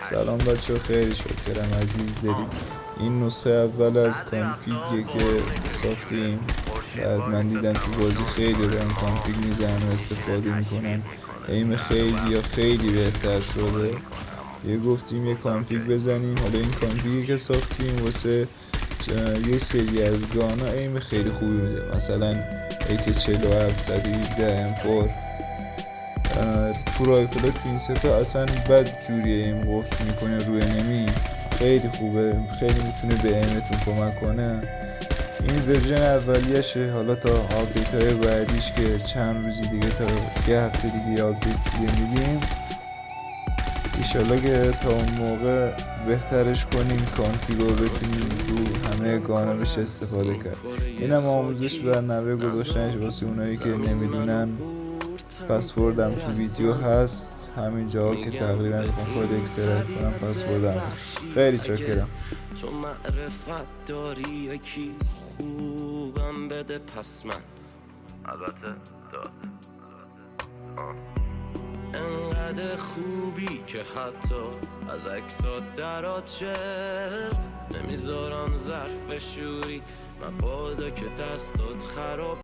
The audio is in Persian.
سلام بچه، خیلی شکرم عزیز دارید. این نسخه اول از کانفیگیه که ساختیم. بعد من دیدم تو بازی خیلی دارن کانفیگ میزنن و استفاده میکنن. ایم خیلی بهتر شده. گفتیم یه کانفیگ بزنیم. حالا این کانفیگی که ساختیم واسه یه سری از گانا ایم خیلی خوبی میده. مثلا AK 47 M4 تو رایفل پینستا اصلا بد جوری ایم قفل میکنه روی انمی. خیلی خوبه، خیلی میتونه به ایمتون کمک کنه. این ورژن اولیشه. حالا تا آپدیت های بعدیش که چند روزی دیگه تا یه هفته دیگه آپدیت دیگه میدیم، ایشالا که تا اون موقع بهترش کنیم، کانفیگو بتونیم رو همه گانا بشه استفاده کرد. اینم آموزش بر نوه گذاشتنش واسه اونایی که نمیدونن. پسوردم تو ویدیو هست همینجا که تقریبا میخوام خود اکسترکت کنم. پسوردم هست. خیلی چاکرم. تو معرفت داری یکی خوبم بده پس من البته داد انقدر خوبی که حتی از عکسات درات شعر نمیذارم ظرف شوری مبادا که دستات خراب